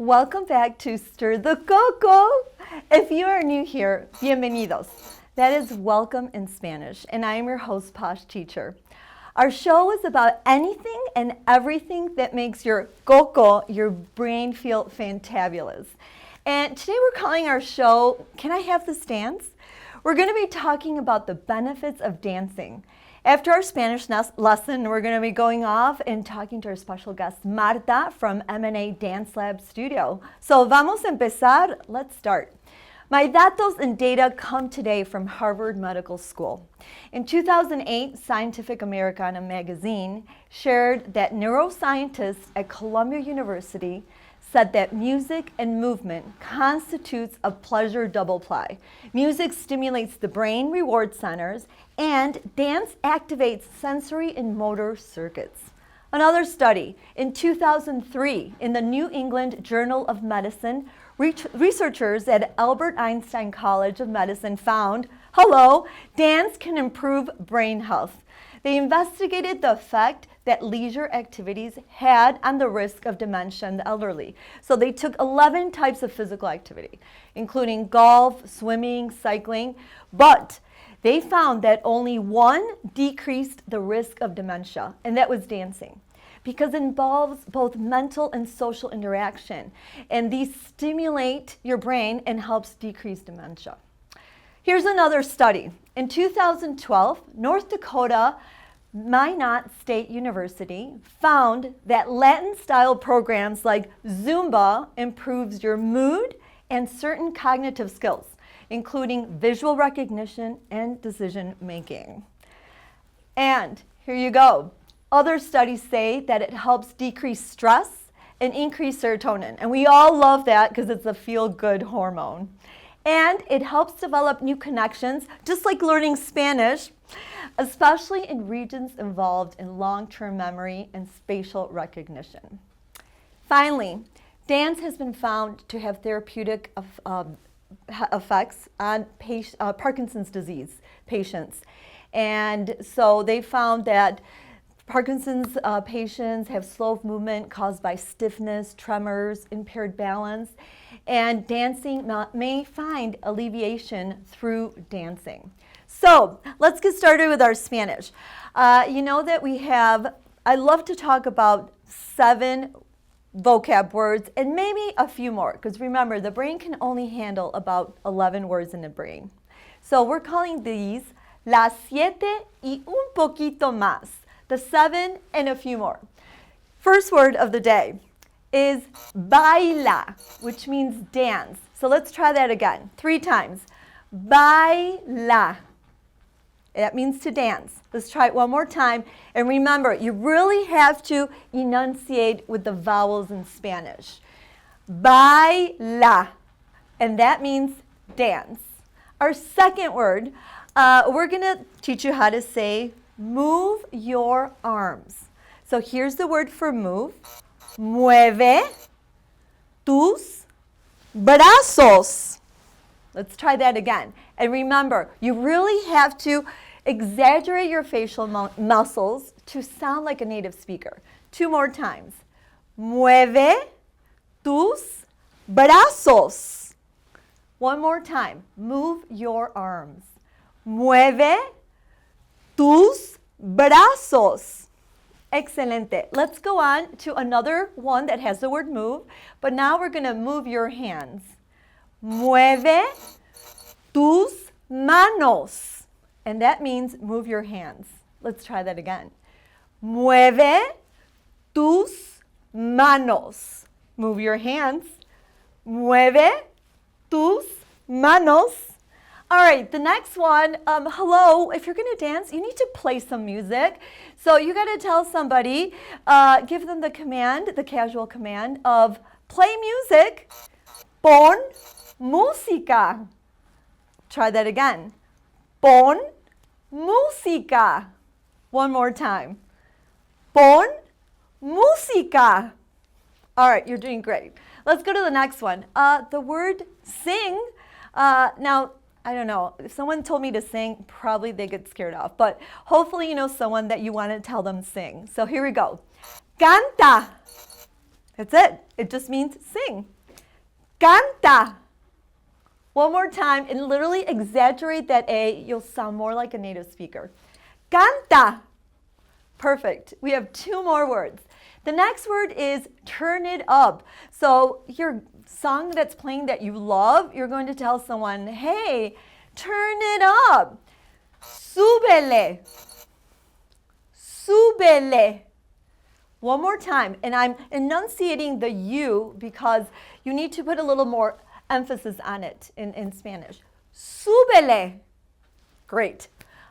Welcome back to Stir the Coco. If you are new here, bienvenidos. That is welcome in Spanish, and I am your host, Poshteacher. Our show is about anything and everything that makes your coco, your brain, feel fantabulous. And today we're calling our show, Can I Have This Dance? We're going to be talking about the benefits of dancing. After our Spanish lesson, we're going to be going off and talking to our special guest, Marta from M&A DanceLab studio. So vamos a empezar. Let's start. My datos and data come today from Harvard Medical School. In 2008, Scientific Americana magazine shared that neuroscientists at Columbia University said that music and movement constitutes a pleasure double play. Music stimulates the brain reward centers, and dance activates sensory and motor circuits. Another study in 2003 in the New England Journal of Medicine, researchers at Albert Einstein College of Medicine found, dance can improve brain health. They investigated the effect that leisure activities had on the risk of dementia in the elderly. So they took 11 types of physical activity, including golf, swimming, cycling, but they found that only one decreased the risk of dementia, and that was dancing, because it involves both mental and social interaction, and these stimulate your brain and helps decrease dementia. Here's another study. In 2012, North Dakota Minot State University found that Latin-style programs like Zumba improves your mood and certain cognitive skills, including visual recognition and decision making. And here you go. Other studies say that it helps decrease stress and increase serotonin. And we all love that because it's a feel-good hormone. And it helps develop new connections, just like learning Spanish, especially in regions involved in long-term memory and spatial recognition. Finally, dance has been found to have therapeutic effects on Parkinson's disease patients. And so they found that Parkinson's patients have slow movement caused by stiffness, tremors, impaired balance, and dancing may find alleviation through dancing. So let's get started with our Spanish. You know that I love to talk about 7 vocab words and maybe a few more, because remember, the brain can only handle about 11 words in the brain. So we're calling these las 7 y un poquito más, the 7 and a few more. First word of the day is baila, which means dance. So let's try that again, 3 times. Baila. That means to dance. Let's try it one more time. And remember, you really have to enunciate with the vowels in Spanish. Baila. And that means dance. Our second word, we're going to teach you how to say move your arms. So here's the word for move. Mueve tus brazos. Let's try that again. And remember, you really have to exaggerate your facial muscles to sound like a native speaker. 2 more times. Mueve tus brazos. 1 more time. Move your arms. Mueve tus brazos. Excelente. Let's go on to another one that has the word move, but now we're going to move your hands. Mueve tus manos. And that means move your hands. Let's try that again. Mueve tus manos. Move your hands. Mueve tus manos. All right, the next one, if you're going to dance, you need to play some music. So you got to tell somebody, give them the command, the casual command of play music. Pon música. Try that again. Pon música. 1 more time. Pon música. All right, you're doing great. Let's go to the next one. The word sing. Now, I don't know, if someone told me to sing, probably they get scared off. But hopefully you know someone that you want to tell them sing. So here we go. Canta. That's it. It just means sing. Canta. One more time, and literally exaggerate that A. You'll sound more like a native speaker. Canta. Perfect. We have 2 more words. The next word is turn it up. So your song that's playing that you love, you're going to tell someone, hey, turn it up. Súbele. Súbele. One more time. And I'm enunciating the U because you need to put a little more emphasis on it in Spanish. Súbele. Great.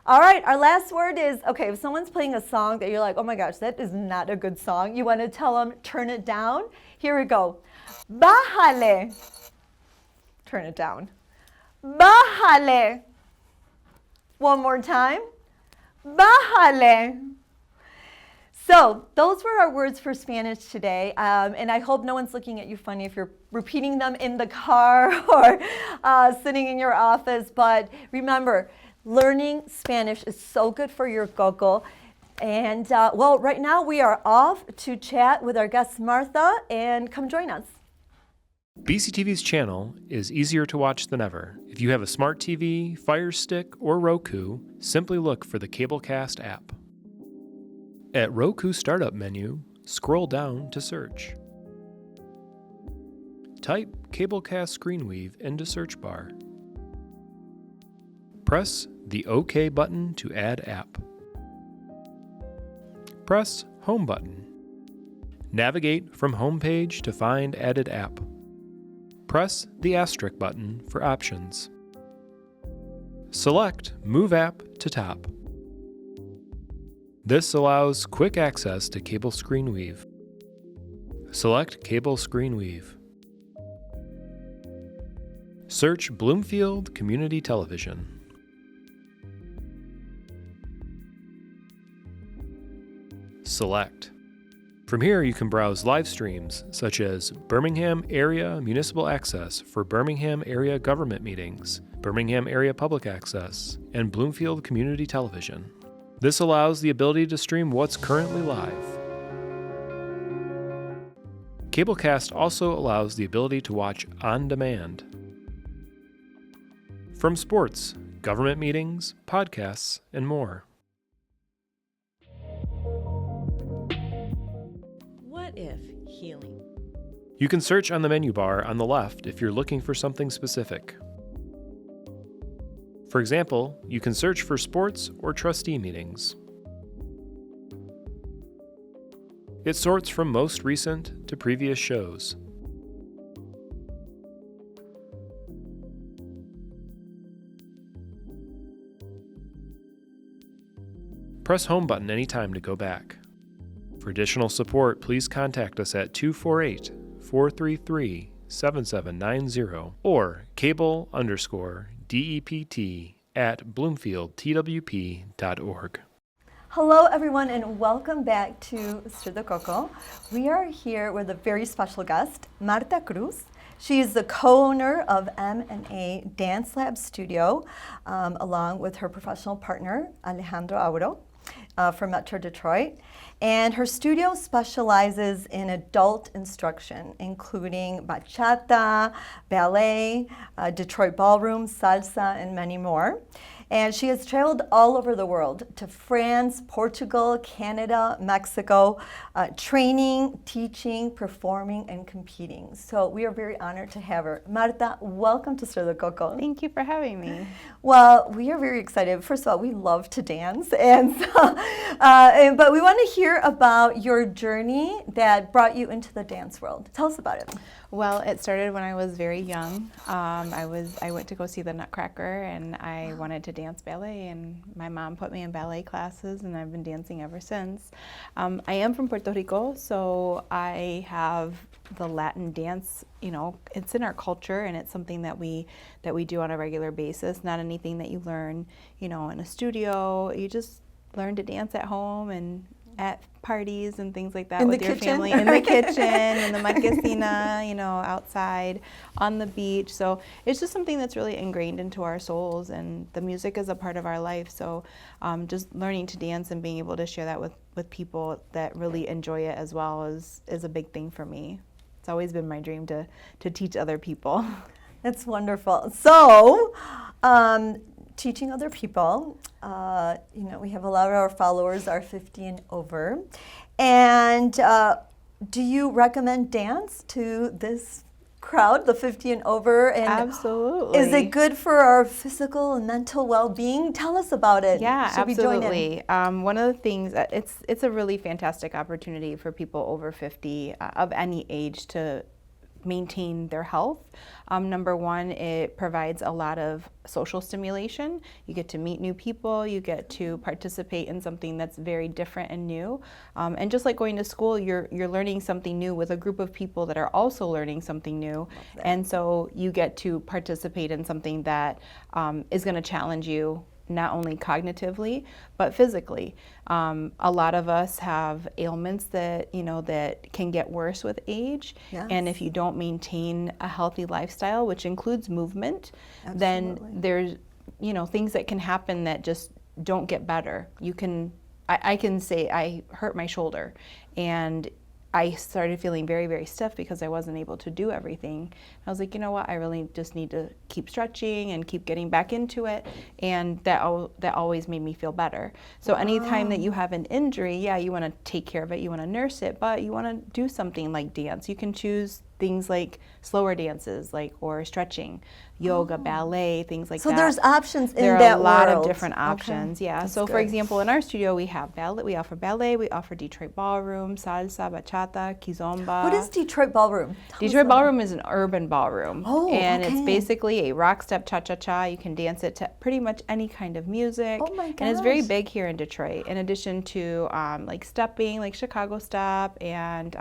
All right, our last word is, okay, if someone's playing a song that you're like, oh my gosh, that is not a good song, you want to tell them, turn it down. Here we go. Bájale. Turn it down. Bájale. One more time. Bájale. So those were our words for Spanish today, and I hope no one's looking at you funny if you're repeating them in the car or sitting in your office. But remember, learning Spanish is so good for your coco. And well, right now we are off to chat with our guest Martha, and come join us. BCTV's channel is easier to watch than ever. If you have a smart TV, Fire Stick, or Roku, simply look for the Cablecast app. At Roku Startup menu, scroll down to search. Type Cablecast Screenweave into search bar. Press the OK button to add app. Press Home button. Navigate from Homepage to find added app. Press the asterisk button for options. Select Move App to top. This allows quick access to Cable Screenweave. Select Cable Screenweave. Search Bloomfield Community Television. Select. From here, you can browse live streams such as Birmingham Area Municipal Access for Birmingham Area Government Meetings, Birmingham Area Public Access, and Bloomfield Community Television. This allows the ability to stream what's currently live. Cablecast also allows the ability to watch on demand. From sports, government meetings, podcasts, and more. What if healing? You can search on the menu bar on the left if you're looking for something specific. For example, you can search for sports or trustee meetings. It sorts from most recent to previous shows. Press Home button anytime to go back. For additional support, please contact us at 248-433-7790 or cable_DEPT@bloomfieldtwp.org. Hello, everyone, and welcome back to Stir the Coco. We are here with a very special guest, Marta Cruz. She is the co-owner of M&A DanceLab Studio, along with her professional partner, Alejandro Auro, from Metro Detroit. And her studio specializes in adult instruction, including bachata, ballet, Detroit ballroom, salsa, and many more. And she has traveled all over the world to France, Portugal, Canada, Mexico, training, teaching, performing, and competing. So we are very honored to have her. Marta, welcome to Stir the Coco. Thank you for having me. Well, we are very excited. First of all, we love to dance, and so, but we want to hear about your journey that brought you into the dance world. Tell us about it. Well, it started when I was very young. I went to go see the Nutcracker, and I wanted to dance ballet, and my mom put me in ballet classes, and I've been dancing ever since. I am from Puerto Rico, so I have the Latin dance. You know, it's in our culture, and it's something that we do on a regular basis. Not anything that you learn, you know, in a studio. You just learn to dance at home and at parties and things like that in with your kitchen? family, in the kitchen, in the marquesina, you know, outside, on the beach. So it's just something that's really ingrained into our souls, and the music is a part of our life. So just learning to dance and being able to share that with people that really enjoy it as well is a big thing for me. it's always been my dream to teach other people. That's wonderful. So, teaching other people, we have a lot of our followers are 50 and over. And do you recommend dance to this crowd, the 50 and over? And absolutely. Is it good for our physical and mental well-being? Tell us about it. Yeah, Should absolutely. We join in? One of the things, it's a really fantastic opportunity for people over 50 of any age to maintain their health. Number one, it provides a lot of social stimulation. You get to meet new people, you get to participate in something that's very different and new. And just like going to school, you're learning something new with a group of people that are also learning something new. And so you get to participate in something that is going to challenge you not only cognitively, but physically. A lot of us have ailments that, that can get worse with age. Yes. And if you don't maintain a healthy lifestyle, which includes movement, Absolutely. then there's, things that can happen that just don't get better. I can say I hurt my shoulder, and I started feeling very, very stiff because I wasn't able to do everything. I was like, you know what, I really just need to keep stretching and keep getting back into it. And that always made me feel better. So anytime that you have an injury, yeah, you want to take care of it, you want to nurse it, but you want to do something like dance. You can choose things like slower dances, or stretching, yoga, ballet, things like that. So there's options in that world. There are a lot of different options, yeah. That's so for good. example, in our studio we have ballet, we offer ballet, we offer Detroit ballroom, salsa, bachata, kizomba. What is Detroit ballroom? Detroit ballroom is an urban ballroom. Oh, and okay. it's basically a rock step cha-cha-cha. You can dance it to pretty much any kind of music. Oh my gosh. And it's very big here in Detroit. In addition to like stepping, like Chicago step, and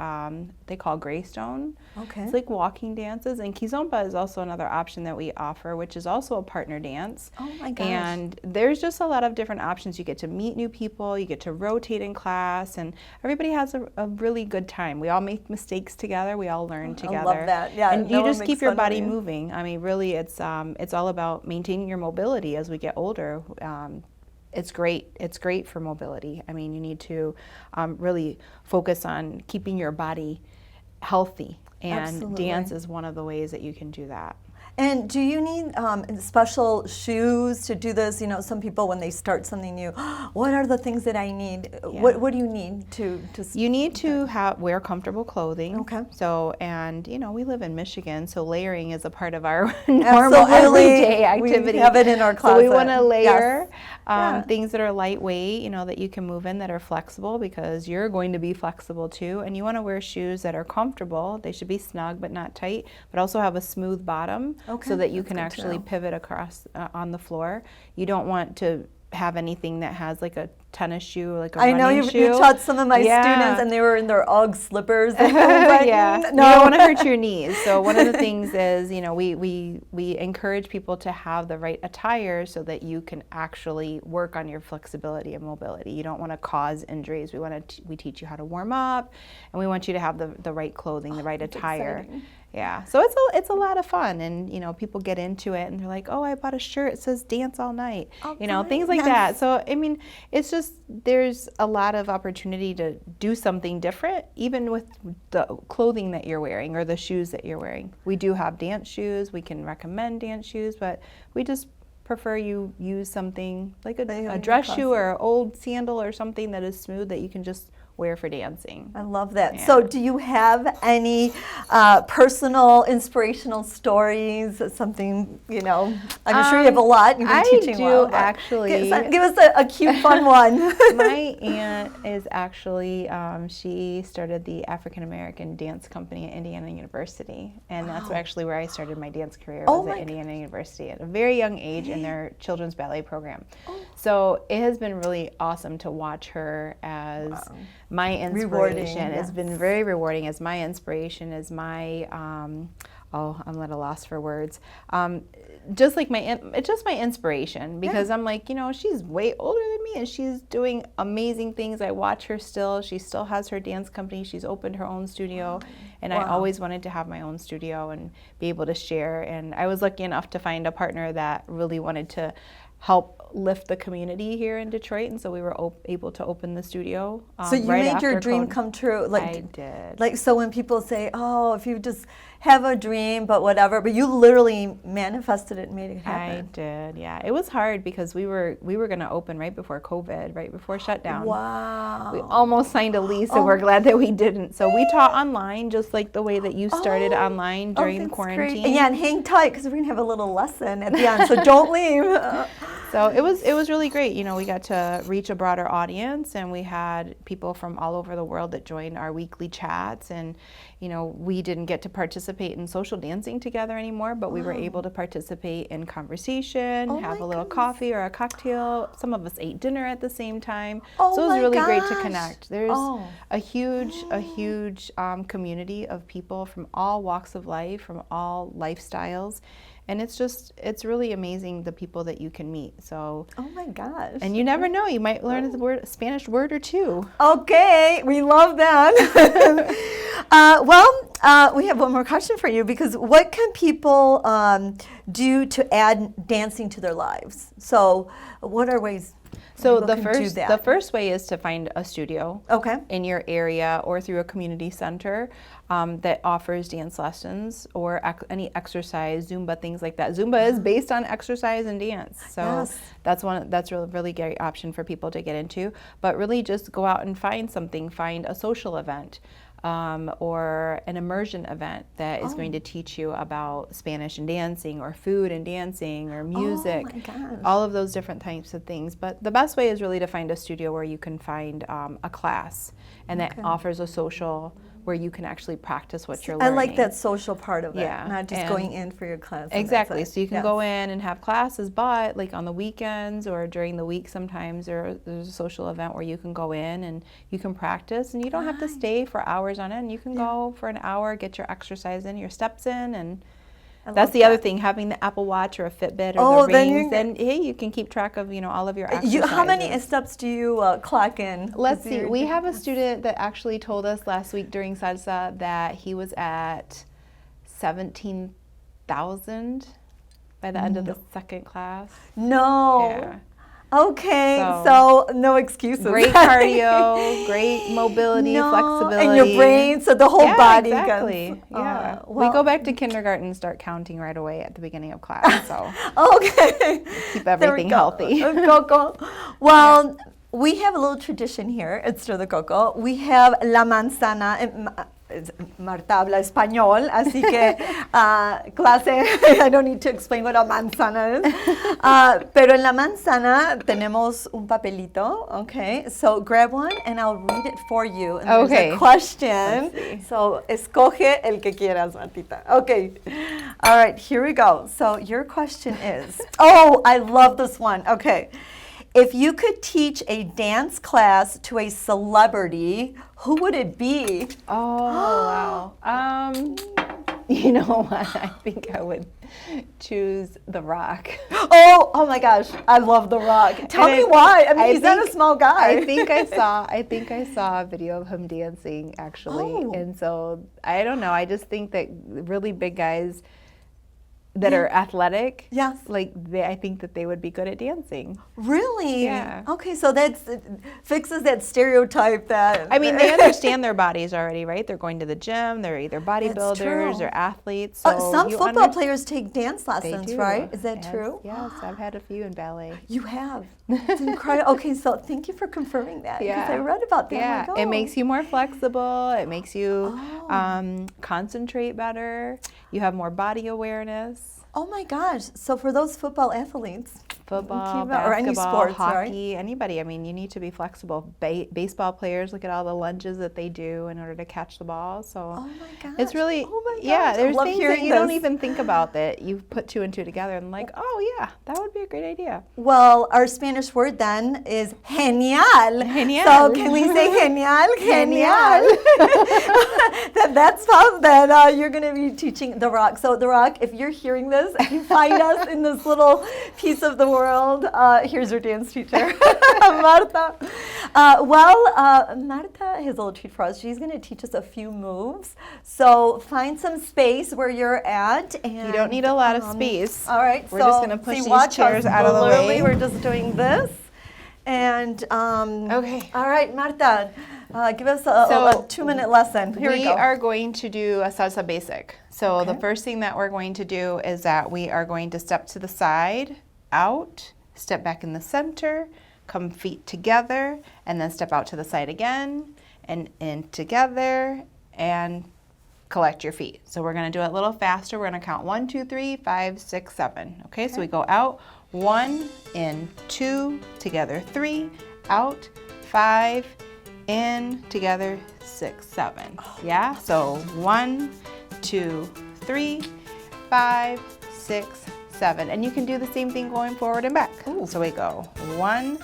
they call Greystone. Okay. It's like walking dances. And kizomba is also another option that we offer, which is also a partner dance. Oh my gosh. And there's just a lot of different options. You get to meet new people, you get to rotate in class, and everybody has a really good time. We all make mistakes together, we all learn together. I love that. Yeah, and no you one just makes keep your fun of body you. moving. I mean, really, it's all about maintaining your mobility as we get older. It's great. It's great for mobility. I mean, you need to really focus on keeping your body healthy, and Absolutely. dance is one of the ways that you can do that. And do you need special shoes to do this? Some people, when they start something new, what are the things that I need? Yeah. What do you need to You need to wear comfortable clothing. Okay. So, and we live in Michigan, so layering is a part of our normal Absolutely. everyday activity. We have it in our So closet. we want to layer Yes. Yeah. things that are lightweight, that you can move in, that are flexible, because you're going to be flexible too. And you want to wear shoes that are comfortable. They should be snug but not tight, but also have a smooth bottom. Okay, So that you that's can good to actually know. pivot across on the floor. You don't want to have anything that has like a tennis shoe, like a I know running you shoe. taught some of my Yeah. students, and they were in their UGG slippers. Like, Yeah, no. you don't want to hurt your knees. So one of the things is, we encourage people to have the right attire so that you can actually work on your flexibility and mobility. You don't want to cause injuries. We teach you how to warm up, and we want you to have the right clothing, the right that's attire. exciting. Yeah, so it's a lot of fun, and people get into it, and they're like, oh, I bought a shirt, it says dance all night, Oh, things like yes. that. So I mean, it's just, there's a lot of opportunity to do something different, even with the clothing that you're wearing or the shoes that you're wearing. We do have dance shoes. We can recommend dance shoes, but we just prefer you use something like a dress shoe or an old sandal or something that is smooth that you can just wear for dancing. I love that. Yeah. So do you have any personal inspirational stories, something, I'm sure you have a lot. You've been teaching a lot, but actually. Give us a cute, fun one. My aunt is actually, she started the African American Dance Company at Indiana University, and that's actually where I started my dance career, was at Indiana University at a very young age in their children's ballet program. So it has been really awesome to watch her as my inspiration. Rewarding, It's been very rewarding as my inspiration, as my, I'm at a loss for words. It's just my inspiration, because I'm like, she's way older than me and she's doing amazing things. I watch her still. She still has her dance company. She's opened her own studio, and I always wanted to have my own studio and be able to share. And I was lucky enough to find a partner that really wanted to help lift the community here in Detroit, and so we were able to open the studio. So you right made your after dream COVID. come true. Like, I did. Like, so when people say, "Oh, if you just have a dream, but whatever," but you literally manifested it and made it happen. I did, yeah. It was hard because we were going to open right before COVID, right before shutdown. Wow. We almost signed a lease, and we're glad that we didn't. So we taught online, just like the way that you started online during the that's quarantine. great. Yeah, and hang tight because we're gonna have a little lesson at the end. So don't leave. So it was really great. You know, we got to reach a broader audience, and we had people from all over the world that joined our weekly chats. And you know, we didn't get to participate in social dancing together anymore, but we were able to participate in conversation, have a little coffee or a cocktail. Some of us ate dinner at the same time. Oh, so it was my really great to gosh. connect. There's a huge community of people from all walks of life, from all lifestyles. And it's really amazing the people that you can meet. So, Oh my gosh. and you never know, you might learn a Spanish word or two. Okay, we love that. We have one more question for you, because what can people do to add dancing to their lives? So what are ways So people can do that? the first way is to find a studio Okay. in your area or through a community center that offers dance lessons or any exercise, Zumba, things like that. Zumba is based on exercise and dance, so Yes. that's a really great option for people to get into. But really, just go out and find something. Find a social event. Or an immersion event that is going to teach you about Spanish and dancing, or food and dancing, or music, my gosh. all of those different types of things. But the best way is really to find a studio where you can find a class, and that offers a social where you can actually practice what you're I learning. like that social part of it, Yeah, not just and going in for your class. and that's Exactly. it. So you can Yes. go in and have classes, but like on the weekends or during the week, sometimes there's a social event where you can go in and you can practice, and you don't have to stay for hours on end. You can go for an hour, get your exercise in, your steps in, and that's the other thing. Having the Apple Watch or a Fitbit or the rings, then hey, you can keep track of all of your exercises. How many steps do you clock in? Let's see. We have a student that actually told us last week during salsa that he was at 17,000 by the end of the second class. No. Yeah. Okay, so no excuses. Great cardio, great mobility, flexibility. And your brain, so the whole body exactly. goes. Yeah. Well, we go back to kindergarten and start counting right away at the beginning of class. So okay. keep everything healthy. Coco. Well, we have a little tradition here at Stir the Coco. We have la manzana. Marta habla español, así que clase, I don't need to explain what a manzana is. Pero en la manzana tenemos un papelito, okay? So grab one and I'll read it for you. And there's a question. So escoge el que quieras, Martita. Okay. All right, here we go. So your question is, oh, I love this one. Okay. If you could teach a dance class to a celebrity, who would it be? Oh, wow. You know what? I think I would choose The Rock. Oh my gosh. I love The Rock. Tell me why. I mean, he's not a small guy. I think I saw a video of him dancing, actually. And so, I don't know. I just think that really big guys that are athletic, yes, I think that they would be good at dancing. Really? Yeah. Okay, so that fixes that stereotype that. I mean, they understand their bodies already, right? They're going to the gym. They're either bodybuilders or athletes. So some football players take dance lessons, right? Is that true? Yes, I've had a few in ballet. You have. It's incredible. Okay, so thank you for confirming that. Because I read about that. Yeah, like, it makes you more flexible. It makes you concentrate better. You have more body awareness. Oh my gosh. So for those football athletes, football, basketball, or any sports, hockey, right? Anybody. I mean, you need to be flexible. Baseball players, look at all the lunges that they do in order to catch the ball. So oh my gosh. it's really, there's things that you don't even think about that you put two and two together and like, oh yeah, that would be a great idea. Well, our Spanish word then is genial. Genial. So can we say genial? Genial. That's how that you're going to be teaching The Rock. So The Rock, if you're hearing this, you find us in this little piece of the world. Here's your dance teacher, Marta. Marta has a little treat for us. She's going to teach us a few moves. So find some space where you're at. And, you don't need a lot of space. All right. We're just going to push these chairs out of the way. We're just doing this. And okay. All right, Marta, give us a 2-minute lesson. Here we go. We are going to do a salsa basic. So the first thing that we're going to do is that we are going to step to the side, out, step back in the center, come feet together, and then step out to the side again, and in together, and collect your feet. So we're going to do it a little faster. We're going to count 1, 2, 3, 5, 6, 7. Okay, so we go out, 1, in, 2, together, 3, out, 5, in, together, 6, 7. Yeah, so 1, 2, 3, 5, 6, 7. And you can do the same thing going forward and back. Ooh. So we go 1,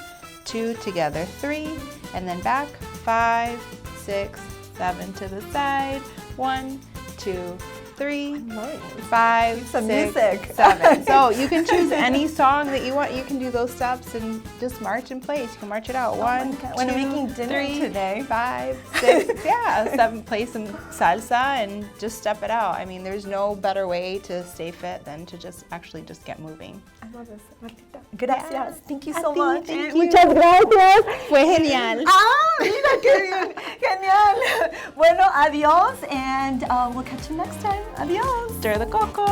2, together, 3, and then back, 5, 6, 7 to the side, 1, 2, 3, 5, 6, 7. So you can choose any song that you want. You can do those steps and just march in place. You can march it out. 1, 2, when I'm making dinner 3, today. 5, 6, yeah, 7. Play some salsa and just step it out. I mean, there's no better way to stay fit than to just actually just get moving. I love this, Martita. Gracias. Yes. Thank you so much. Thank you. Muchas gracias. Fue genial. Mira qué bien. Genial. Bueno, adiós, and we'll catch you next time. Adiós. Stir the coco.